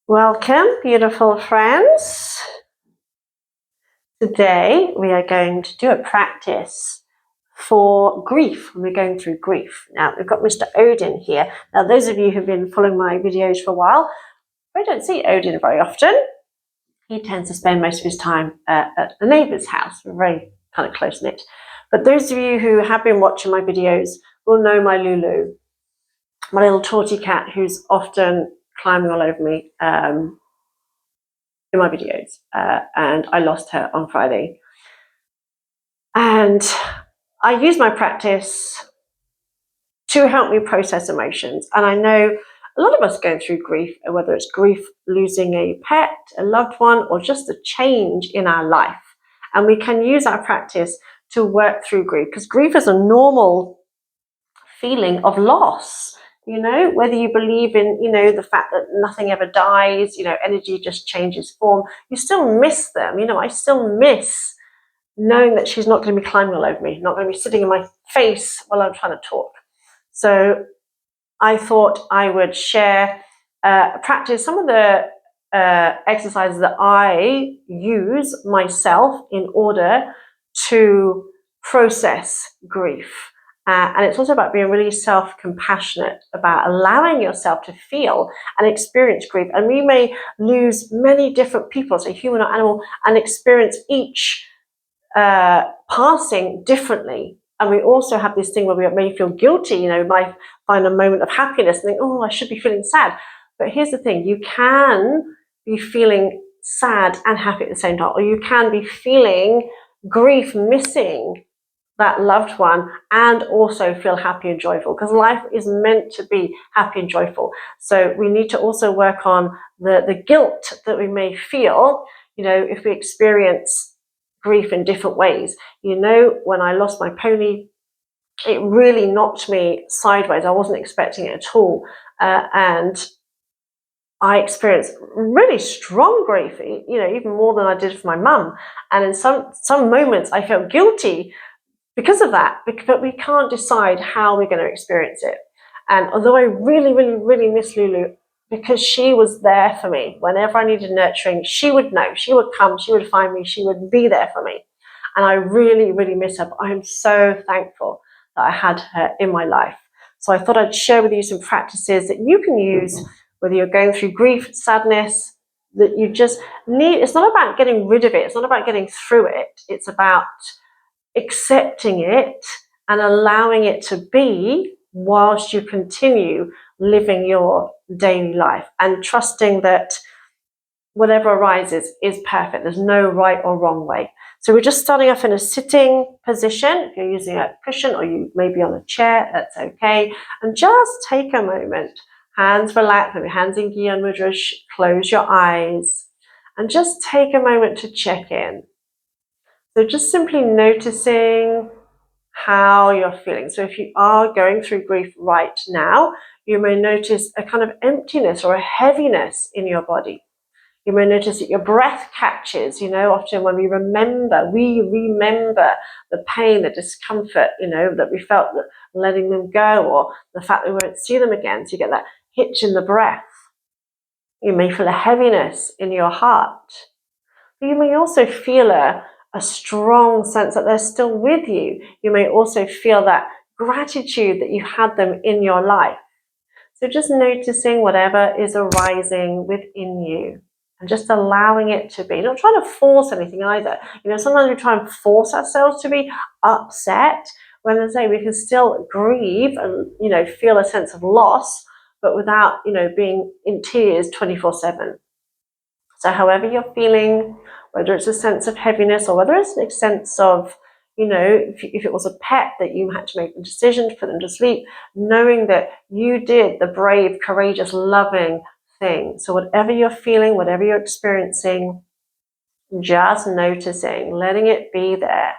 Welcome, beautiful friends. Today we are going to do a practice for grief. We're going through grief. Now, we've got Mr. Odin here. Now, those of you who've been following my videos for a while, I don't see Odin very often. He tends to spend most of his time at the neighbour's house. We're very kind of close-knit. But those of you who have been watching my videos will know my Lulu, my little torty cat who's often climbing all over me in my videos, and I lost her on Friday. And I use my practice to help me process emotions. And I know a lot of us go through grief, whether it's grief losing a pet, a loved one, or just a change in our life. And we can use our practice to work through grief, because grief is a normal feeling of loss. You know, whether you believe in, the fact that nothing ever dies, energy just changes form, you still miss them. I still miss knowing that she's not going to be climbing all over me, not going to be sitting in my face while I'm trying to talk. So I thought I would share, practice some of the exercises that I use myself in order to process grief. And it's also about being really self-compassionate, about allowing yourself to feel and experience grief. And we may lose many different people, so human or animal, and experience each passing differently. And we also have this thing where we may feel guilty, we might find a moment of happiness and think, oh, I should be feeling sad. But here's the thing, you can be feeling sad and happy at the same time, or you can be feeling grief, missing that loved one, and also feel happy and joyful, because life is meant to be happy and joyful. So we need to also work on the guilt that we may feel, if we experience grief in different ways. When I lost my pony, it really knocked me sideways. I wasn't expecting it at all. And I experienced really strong grief, even more than I did for my mum. And in some moments I felt guilty because of that, but we can't decide how we're going to experience it. And although I really, really, really miss Lulu, because she was there for me whenever I needed nurturing, she would know, she would come, she would find me, she would be there for me. And I really, really miss her, but I'm so thankful that I had her in my life. So I thought I'd share with you some practices that you can use, whether you're going through grief, sadness, that you just need. It's not about getting rid of it, it's not about getting through it, it's about accepting it and allowing it to be whilst you continue living your daily life, and trusting that whatever arises is perfect. There's no right or wrong way. So we're just starting off in a sitting position. If you're using a cushion or you may be on a chair, that's okay. And just take a moment, hands relaxed, with your hands in Gyan Mudra, close your eyes, and just take a moment to check in. So just simply noticing how you're feeling. So if you are going through grief right now, you may notice a kind of emptiness or a heaviness in your body. You may notice that your breath catches, often when we remember the pain, the discomfort, that we felt, that letting them go, or the fact that we won't see them again. So you get that hitch in the breath. You may feel a heaviness in your heart. But you may also feel a strong sense that they're still with you. You may also feel that gratitude that you had them in your life. So just noticing whatever is arising within you and just allowing it to be. Not trying to force anything either. Sometimes we try and force ourselves to be upset, when I say we can still grieve and, feel a sense of loss, but without, being in tears 24/7. So however you're feeling, whether it's a sense of heaviness or whether it's a sense of, if it was a pet that you had to make a decision to put them to sleep, knowing that you did the brave, courageous, loving thing. So whatever you're feeling, whatever you're experiencing, just noticing, letting it be there.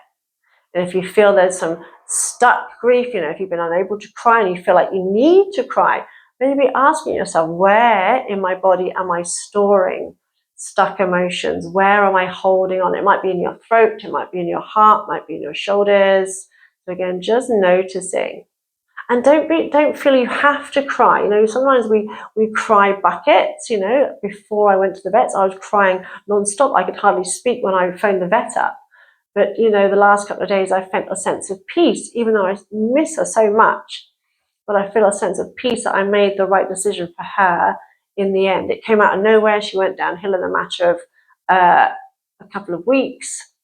And if you feel there's some stuck grief, if you've been unable to cry and you feel like you need to cry, maybe asking yourself, where in my body am I storing stuck emotions? Where am I holding on? It might be in your throat, it might be in your heart, it might be in your shoulders. So again, just noticing. And don't feel you have to cry. You know, sometimes we cry buckets. You know, before I went to the vets, I was crying non-stop. I could hardly speak when I phoned the vet up. But, you know, the last couple of days I felt a sense of peace, even though I miss her so much. But I feel a sense of peace that I made the right decision for her in the end. It came out of nowhere. She went downhill in a matter of a couple of weeks.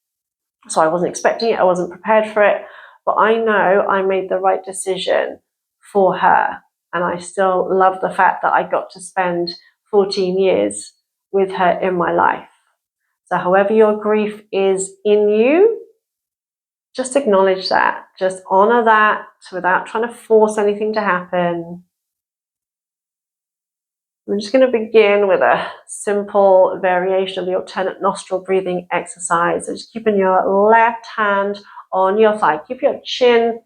So I wasn't expecting it. I wasn't prepared for it. But I know I made the right decision for her. And I still love the fact that I got to spend 14 years with her in my life. So however your grief is in you, just acknowledge that. Just honor that without trying to force anything to happen. I'm just going to begin with a simple variation of the alternate nostril breathing exercise. So just keeping your left hand on your thigh. Keep your chin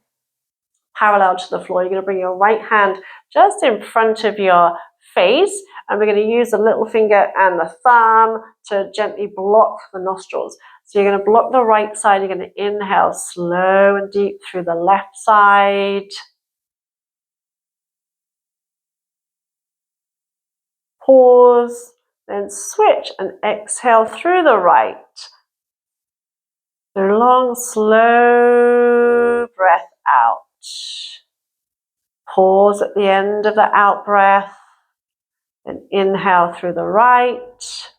parallel to the floor. You're going to bring your right hand just in front of your face, and we're going to use the little finger and the thumb to gently block the nostrils. So you're going to block the right side. You're going to inhale slow and deep through the left side. Pause, then switch and exhale through the right. So long, slow breath out. Pause at the end of the out breath. And inhale through the right.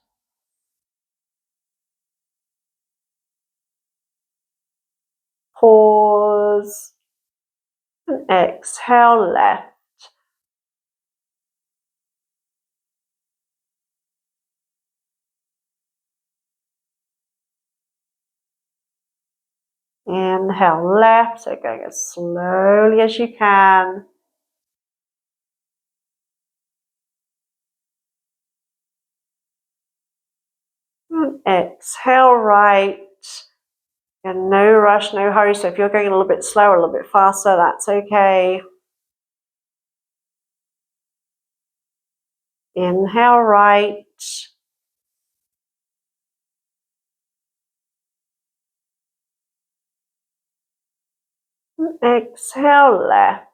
Pause. And exhale left. Inhale left, so going as slowly as you can. And exhale right. And no rush, no hurry. So if you're going a little bit slower, a little bit faster, that's okay. Inhale right. And exhale left.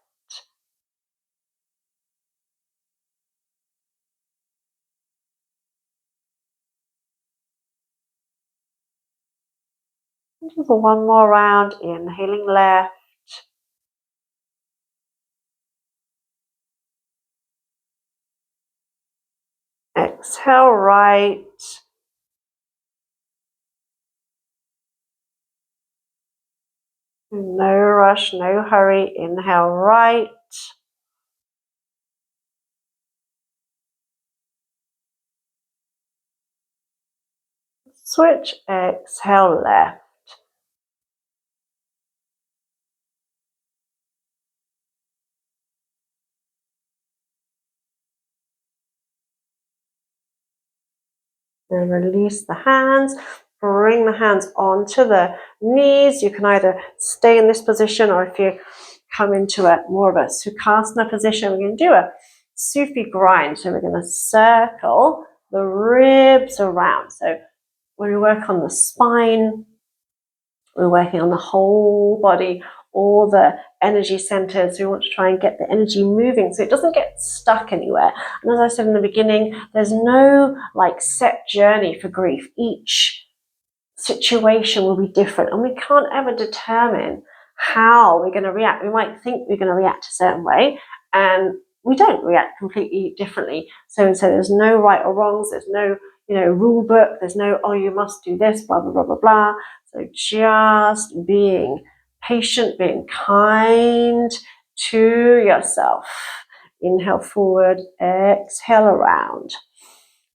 Just one more round, inhaling left. Exhale right. No rush, no hurry. Inhale right. Switch, exhale left. Then release the hands. Bring the hands onto the knees. You can either stay in this position, or if you come into a more of a sukhasana position, we're going to do a Sufi grind. So we're going to circle the ribs around. So when we work on the spine, we're working on the whole body, all the energy centers. We want to try and get the energy moving so it doesn't get stuck anywhere. And as I said in the beginning, there's no like set journey for grief. Each situation will be different, and we can't ever determine how we're going to react. We might think we're going to react a certain way, and we don't react completely differently. So there's no right or wrongs. There's no rule book. There's no, oh, you must do this, blah, blah, blah, blah, blah. So just being patient, being kind to yourself. Inhale forward, exhale around.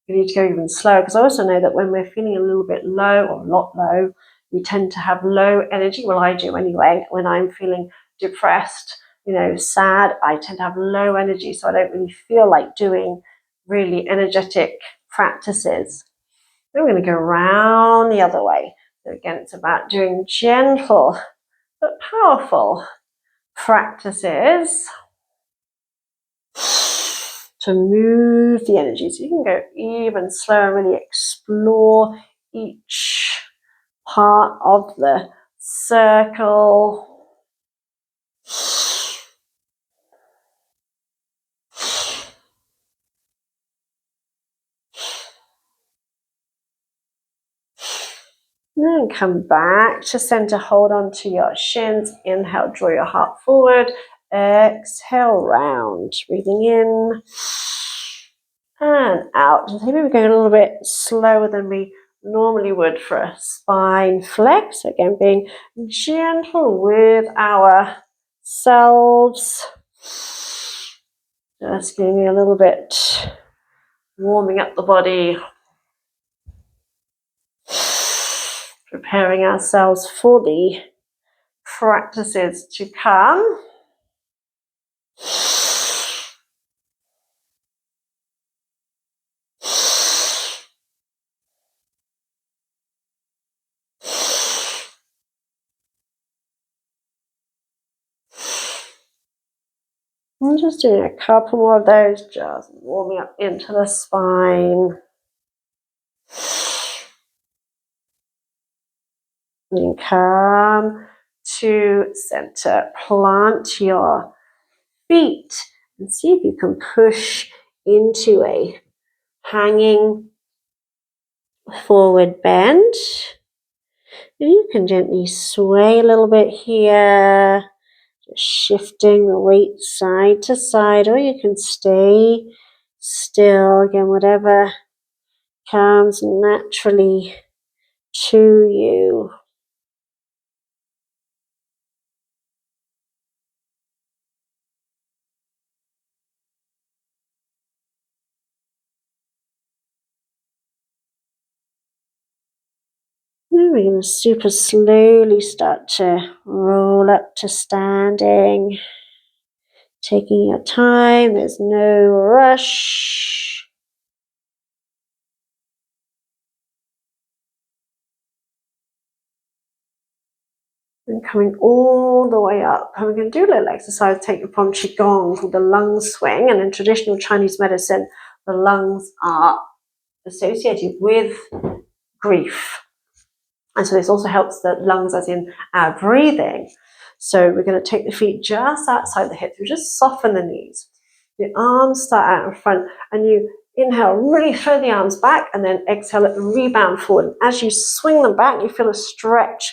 You need to go even slower, because I also know that when we're feeling a little bit low or a lot low, we tend to have low energy. Well, I do anyway. When I'm feeling depressed, sad, I tend to have low energy, so I don't really feel like doing really energetic practices. Then we're going to go around the other way. So again, it's about doing gentle but powerful practices to move the energy. So you can go even slower and really explore each part of the circle. And then come back to center, hold on to your shins. Inhale, draw your heart forward. Exhale, round. Breathing in and out. Maybe we're going a little bit slower than we normally would for a spine flex. Again, being gentle with ourselves. Just giving a little bit, warming up the body. Preparing ourselves for the practices to come. I'm just doing a couple more of those, just warming up into the spine. And come to center. Plant your feet and see if you can push into a hanging forward bend. And you can gently sway a little bit here. Shifting the weight side to side, or you can stay still, again, whatever comes naturally to you. Then we're going to super slowly start to roll up to standing. Taking your time, there's no rush. And coming all the way up. And we're going to do a little exercise, take upon Qigong, called the lung swing. And in traditional Chinese medicine, the lungs are associated with grief. And so this also helps the lungs, as in our breathing. So we're going to take the feet just outside the hips. We just soften the knees. The arms start out in front, and you inhale, really throw the arms back, and then exhale and rebound forward. And as you swing them back, you feel a stretch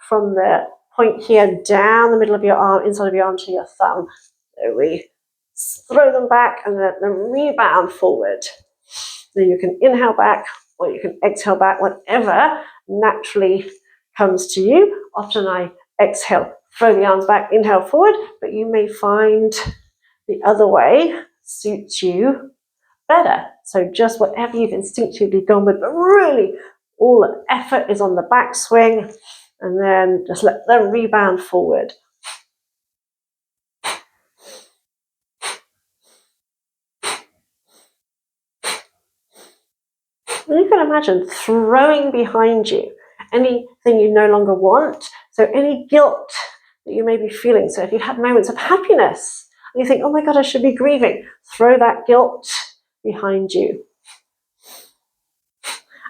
from the point here down the middle of your arm, inside of your arm to your thumb. So we throw them back and then rebound forward. Then you can inhale back, or you can exhale back, whatever naturally comes to you. Often I exhale, throw the arms back, inhale forward, but you may find the other way suits you better. So just whatever you've instinctively gone with, but really all the effort is on the backswing, and then just let them rebound forward. And you can imagine throwing behind you anything you no longer want. So any guilt that you may be feeling. So if you've had moments of happiness and you think, oh my God, I should be grieving, throw that guilt behind you.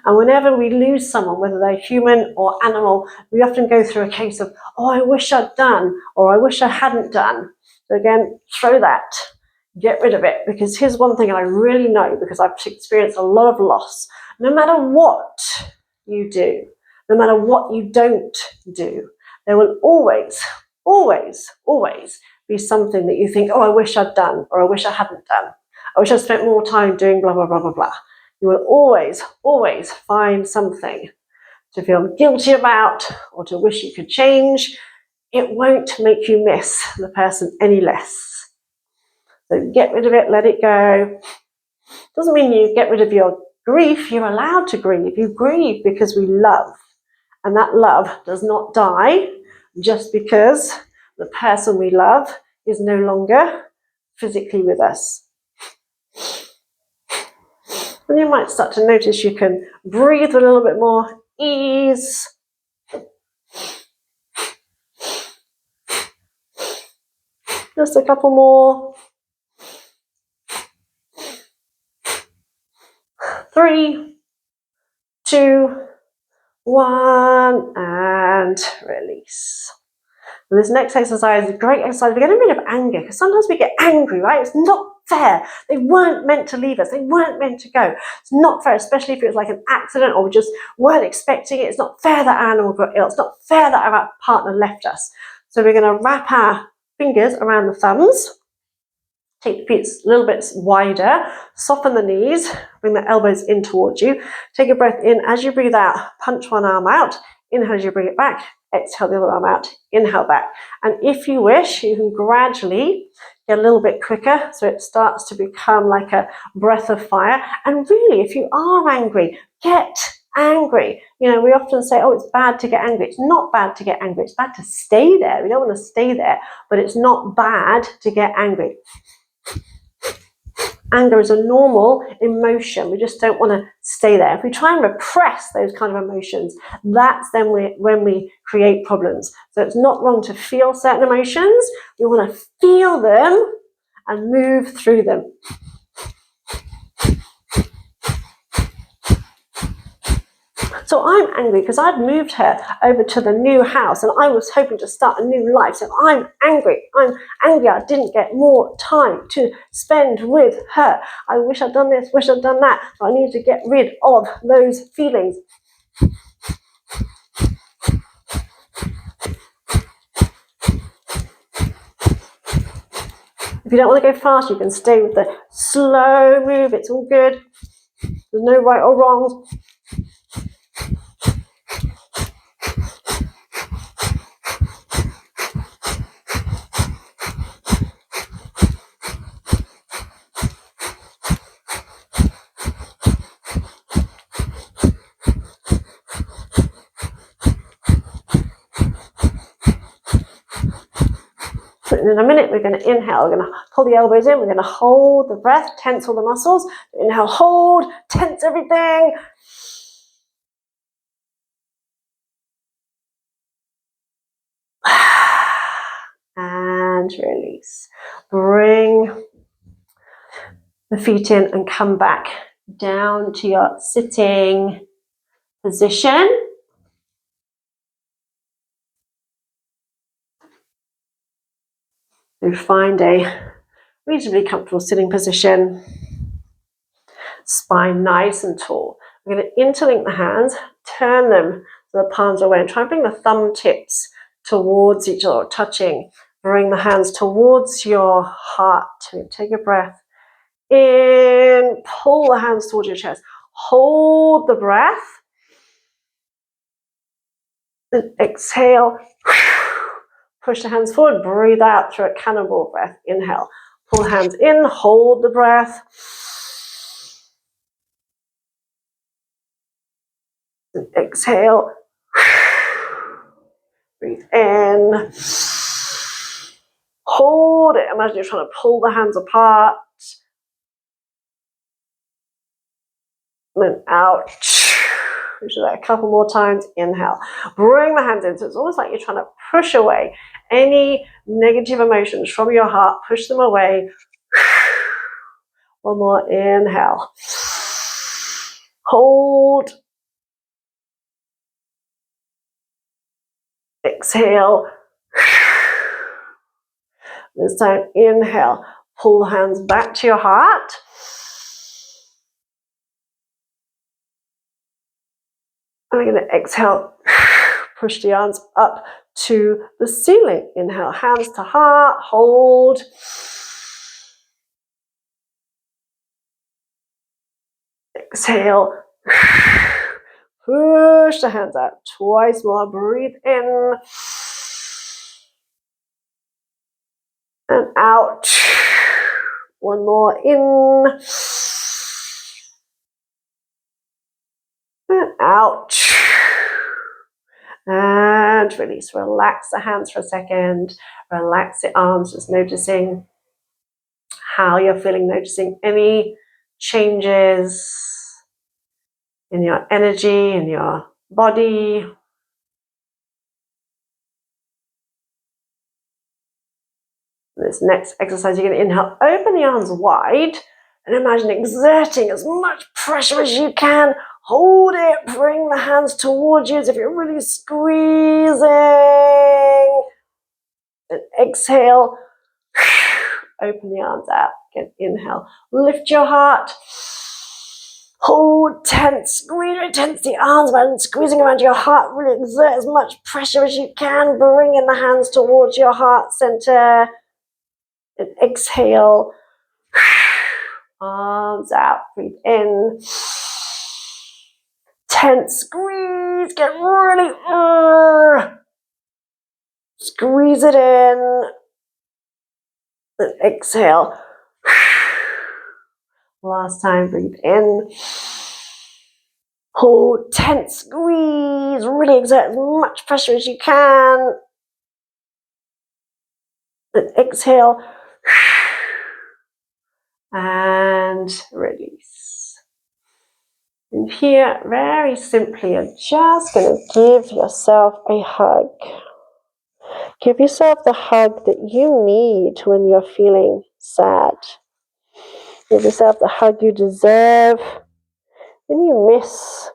And whenever we lose someone, whether they're human or animal, we often go through a case of, oh, I wish I'd done, or I wish I hadn't done. So again, throw that, get rid of it. Because here's one thing I really know, because I've experienced a lot of loss. No matter what you do, no matter what you don't do, there will always, always, always be something that you think, oh, I wish I'd done, or I wish I hadn't done. I wish I spent more time doing blah, blah, blah, blah, blah. You will always, always find something to feel guilty about or to wish you could change. It won't make you miss the person any less. So get rid of it, let it go. Doesn't mean you get rid of your grief. You're allowed to grieve. You grieve because we love. And that love does not die just because the person we love is no longer physically with us. And you might start to notice you can breathe with a little bit more ease. Just a couple more. 3, 2, 1, and release. And this next exercise is a great exercise. We're getting rid of anger, because sometimes we get angry, right? It's not fair. They weren't meant to leave us. They weren't meant to go. It's not fair, especially if it was like an accident or we just weren't expecting it. It's not fair that our animal got ill. It's not fair that our partner left us. So we're going to wrap our fingers around the thumbs. Take the feet a little bit wider, soften the knees, bring the elbows in towards you. Take a breath in. As you breathe out, punch one arm out. Inhale as you bring it back. Exhale the other arm out. Inhale back. And if you wish, you can gradually get a little bit quicker so it starts to become like a breath of fire. And really, if you are angry, get angry. We often say, oh, it's bad to get angry. It's not bad to get angry. It's bad to stay there. We don't want to stay there, but it's not bad to get angry. Anger is a normal emotion. We just don't want to stay there. If we try and repress those kind of emotions, that's then when we create problems. So it's not wrong to feel certain emotions. We want to feel them and move through them. So I'm angry because I'd moved her over to the new house and I was hoping to start a new life. So I'm angry. I'm angry I didn't get more time to spend with her. I wish I'd done this, wish I'd done that. So I need to get rid of those feelings. If you don't want to go fast, you can stay with the slow move. It's all good. There's no right or wrong. And in a minute, we're going to inhale. We're going to pull the elbows in. We're going to hold the breath, tense all the muscles. Inhale, hold, tense everything. And release. Bring the feet in and come back down to your sitting position. So find a reasonably comfortable sitting position. Spine nice and tall. We're going to interlink the hands, turn them so the palms are away, and try and bring the thumb tips towards each other, touching. Bring the hands towards your heart. Take a breath in, pull the hands towards your chest. Hold the breath. Then exhale. Push the hands forward. Breathe out through a cannonball breath. Inhale. Pull the hands in. Hold the breath. Then exhale. Breathe in. Hold it. Imagine you're trying to pull the hands apart. And then out. Push that a couple more times. Inhale. Bring the hands in. So it's almost like you're trying to push away any negative emotions from your heart. Push them away. One more. Inhale. Hold. Exhale. This time, inhale. Pull the hands back to your heart. And we're going to exhale. Push the arms up to the ceiling. Inhale, hands to heart. Hold. Exhale. Push the hands out. Twice more. Breathe in. And out. One more in. And out. And release. Relax the hands for a second. Relax the arms, just noticing how you're feeling, noticing any changes in your energy, in your body. This next exercise, you're going to inhale, open the arms wide, and imagine exerting as much pressure as you can. Hold it, bring the hands towards you as if you're really squeezing. And exhale, open the arms out. Again, inhale, lift your heart. Hold tense, really tense the arms, man, squeezing around your heart. Really exert as much pressure as you can. Bringing the hands towards your heart center. And exhale. Arms out. Breathe in. Tense, squeeze. Get really. Squeeze it in. And exhale. Last time, breathe in. Hold, tense, squeeze, really exert as much pressure as you can. And exhale. And release. And here, very simply, you're just going to give yourself a hug. Give yourself the hug that you need when you're feeling sad. Give yourself the hug you deserve when you miss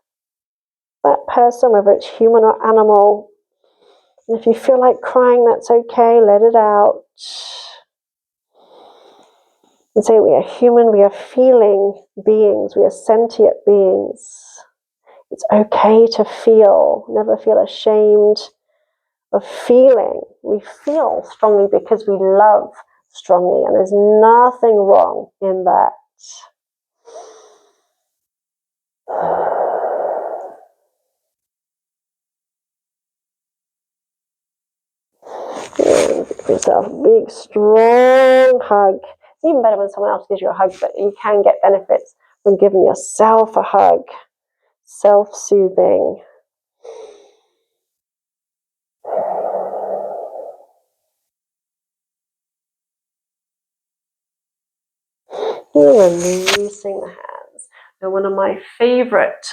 that person, whether it's human or animal. And if you feel like crying, that's okay, let it out. And say we are human, we are feeling beings, we are sentient beings. It's okay to feel, never feel ashamed of feeling. We feel strongly because we love strongly, and there's nothing wrong in that. And give yourself a big, strong hug. It's even better when someone else gives you a hug, but you can get benefits from giving yourself a hug. Self-soothing. Releasing the hands. Now, one of my favorite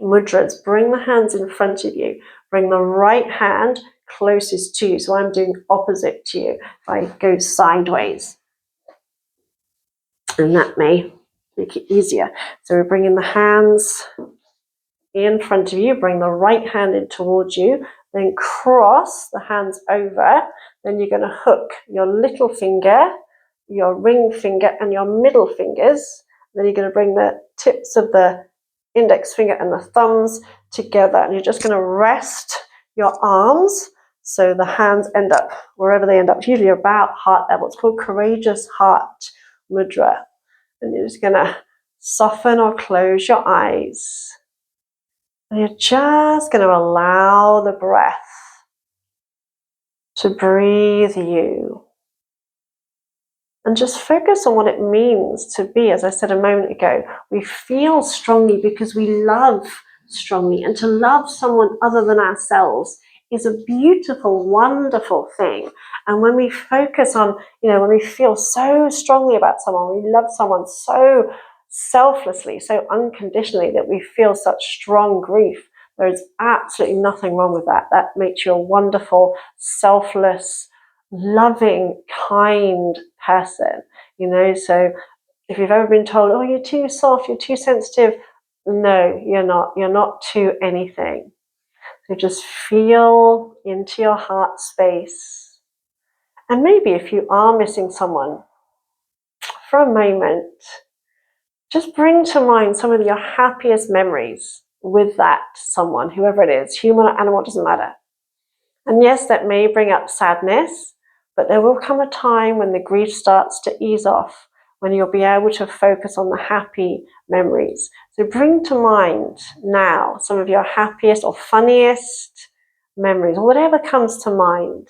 mudras, bring the hands in front of you. Bring the right hand closest to you. So I'm doing opposite to you. If I go sideways. And that may make it easier. So we're bringing the hands in front of you. Bring the right hand in towards you. Then cross the hands over. Then you're going to hook your little finger, your ring finger, and your middle fingers. Then you're going to bring the tips of the index finger and the thumbs together, and you're just going to rest your arms so the hands end up wherever they end up, usually about heart level. It's called Courageous Heart Mudra. And you're just going to soften or close your eyes. And you're just going to allow the breath to breathe you. And just focus on what it means to be, as I said a moment ago, we feel strongly because we love strongly. And to love someone other than ourselves is a beautiful, wonderful thing. And when we focus on, when we feel so strongly about someone, we love someone so selflessly, so unconditionally that we feel such strong grief, there is absolutely nothing wrong with that. That makes you a wonderful, selfless, loving, kind person, so if you've ever been told, oh, you're too soft, you're too sensitive, no, you're not too anything. So just feel into your heart space. And maybe if you are missing someone for a moment, just bring to mind some of your happiest memories with that someone, whoever it is, human or animal, doesn't matter. And yes, that may bring up sadness, but there will come a time when the grief starts to ease off, when you'll be able to focus on the happy memories. So bring to mind now some of your happiest or funniest memories, or whatever comes to mind.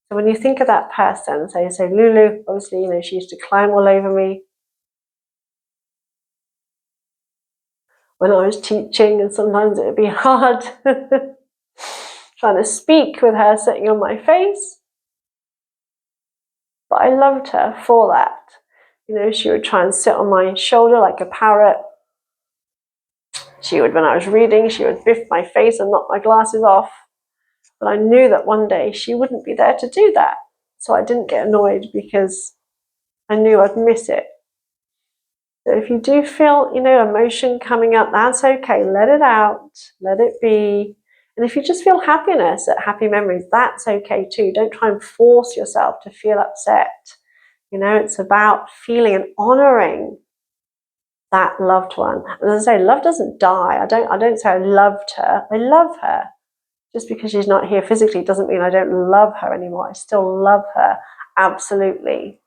So when you think of that person, say Lulu, obviously, she used to climb all over me when I was teaching, and sometimes it would be hard trying to speak with her sitting on my face. But I loved her for that. She would try and sit on my shoulder like a parrot. She would, when I was reading, she would biff my face and knock my glasses off. But I knew that one day she wouldn't be there to do that. So I didn't get annoyed because I knew I'd miss it. So if you do feel, emotion coming up, that's okay. Let it out. Let it be. And if you just feel happiness at happy memories, that's okay too. Don't try and force yourself to feel upset. It's about feeling and honoring that loved one. And as I say, love doesn't die. I don't say I loved her. I love her. Just because she's not here physically doesn't mean I don't love her anymore. I still love her, absolutely.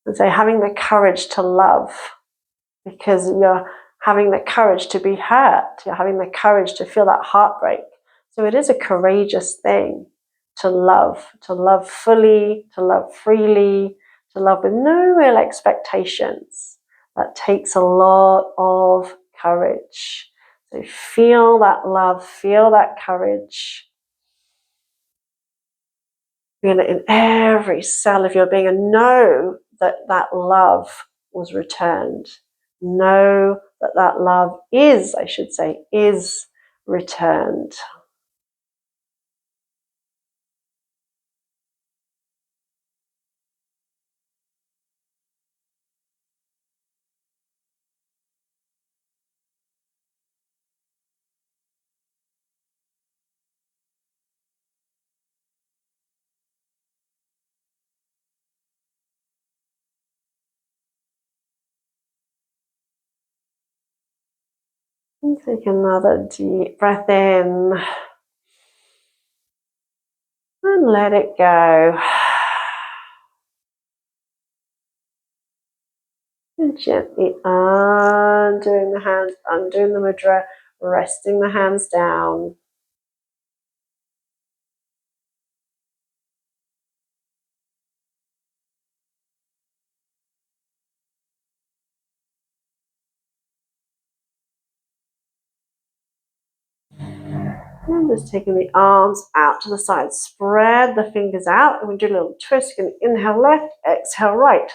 And so having the courage to love, because you're having the courage to be hurt, you're having the courage to feel that heartbreak. So it is a courageous thing to love fully, to love freely, to love with no real expectations. That takes a lot of courage. So feel that love, feel that courage. Feel it in every cell of your being and know that that love was returned. Know that that love is, I should say, is returned. And take another deep breath in and let it go. And gently undoing the hands, undoing the mudra, resting the hands down. And just taking the arms out to the side. Spread the fingers out. And we do a little twist. You can inhale left, exhale right.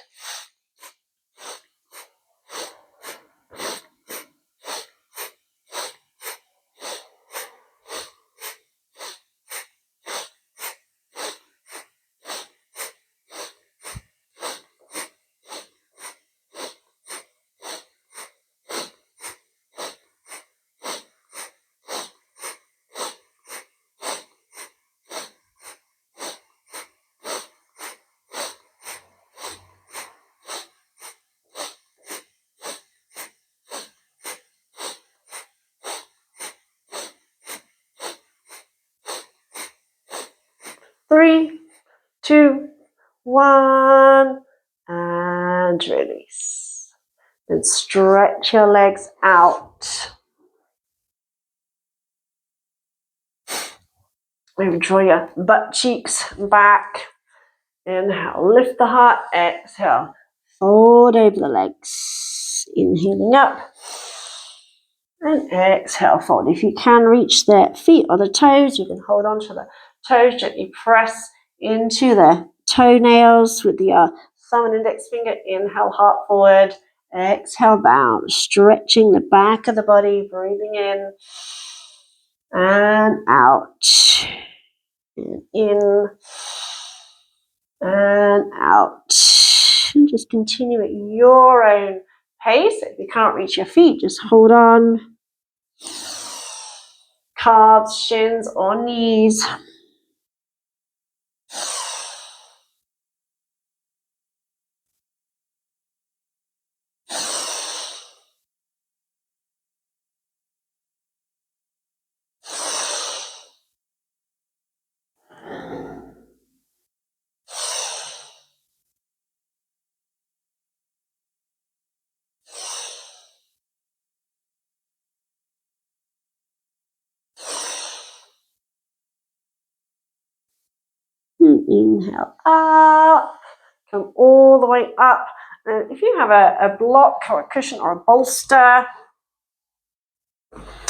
Three, two, one, and release. Then stretch your legs out. Maybe draw your butt cheeks back. Inhale, lift the heart. Exhale, fold over the legs. Inhaling up. And exhale, fold. If you can reach the feet or the toes, you can hold on to the toes. Gently press into the toenails with your thumb and index finger. Inhale, heart forward. Exhale, bow. Stretching the back of the body. Breathing in and out. And in and out. And just continue at your own pace. If you can't reach your feet, just hold on. Calves, shins, or knees. Inhale up, come all the way up. And if you have a block or a cushion or a bolster,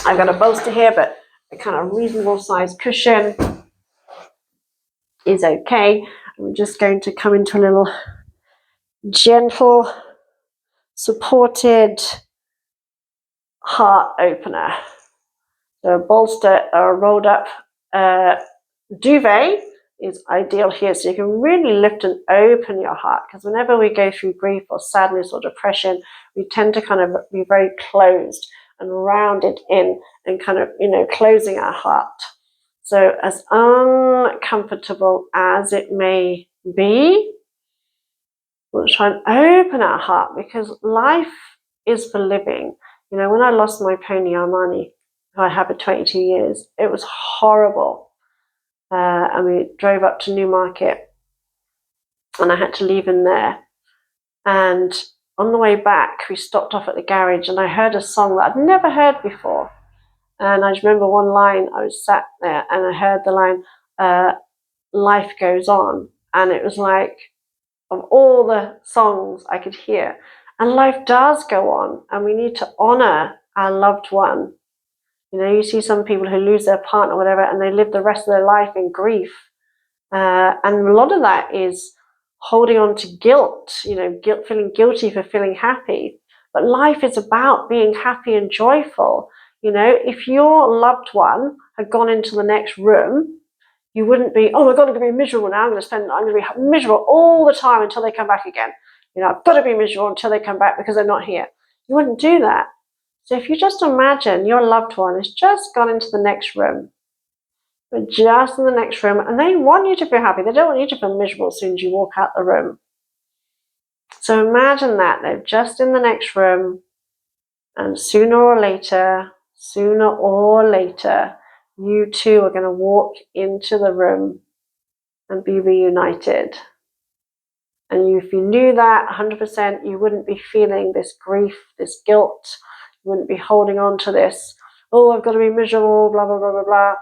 I've got a bolster here, but a kind of reasonable sized cushion is okay. I'm just going to come into a little gentle, supported heart opener. So a bolster or a rolled up duvet is ideal here, so you can really lift and open your heart, because whenever we go through grief or sadness or depression, we tend to kind of be very closed and rounded in and kind of, closing our heart. So as uncomfortable as it may be, We want to try and open our heart, because life is for living. You know, when I lost my pony Armani, who I had for 22 years, it was horrible. And we drove up to Newmarket, and I had to leave him there. And on the way back, we stopped off at the garage, and I heard a song that I'd never heard before. And I just remember one line, I was sat there and I heard the line, life goes on. And it was like, of all the songs I could hear, and life does go on, and we need to honor our loved one. You know, you see some people who lose their partner or whatever, and they live the rest of their life in grief. And a lot of that is holding on to guilt, you know, feeling guilty for feeling happy. But life is about being happy and joyful. You know, if your loved one had gone into the next room, you wouldn't be, oh my God, I'm going to be miserable now. I'm going to be miserable all the time until they come back again. You know, I've got to be miserable until they come back because they're not here. You wouldn't do that. So if you just imagine your loved one has just gone into the next room, but just in the next room, and they want you to feel happy. They don't want you to feel miserable as soon as you walk out the room. So imagine that they're just in the next room, and sooner or later, you two are going to walk into the room and be reunited. And if you knew that 100%, you wouldn't be feeling this grief, this guilt. You wouldn't be holding on to this, oh, I've got to be miserable, blah, blah, blah, blah, blah.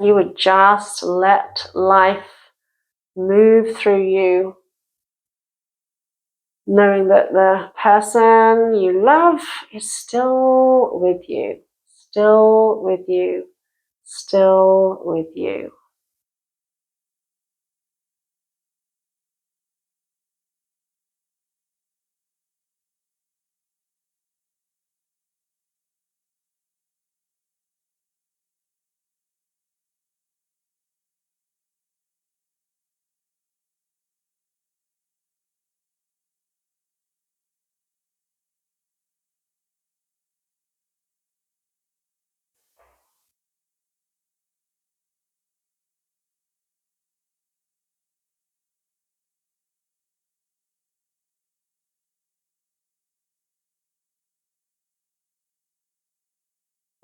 You would just let life move through you, knowing that the person you love is still with you, still with you, still with you.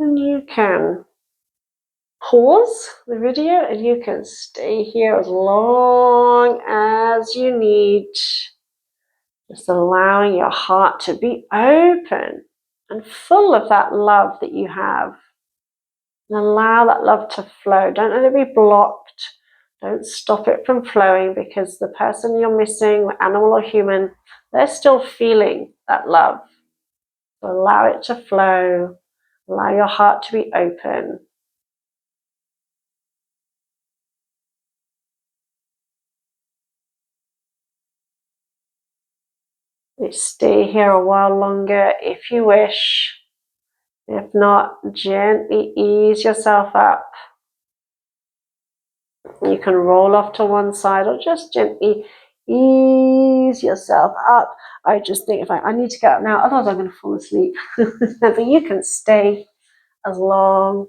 And you can pause the video and you can stay here as long as you need. Just allowing your heart to be open and full of that love that you have. And allow that love to flow. Don't let it be blocked. Don't stop it from flowing, because the person you're missing, animal or human, they're still feeling that love. So allow it to flow. Allow your heart to be open. Stay here a while longer if you wish. If not, gently ease yourself up. You can roll off to one side or just gently ease yourself up. I just think if I need to get up now, otherwise I'm going to fall asleep. But you can stay as long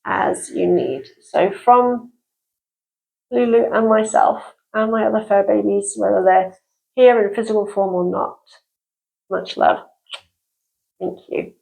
as you need. So from Lulu and myself and my other fur babies, whether they're here in physical form or not, much love. Thank you.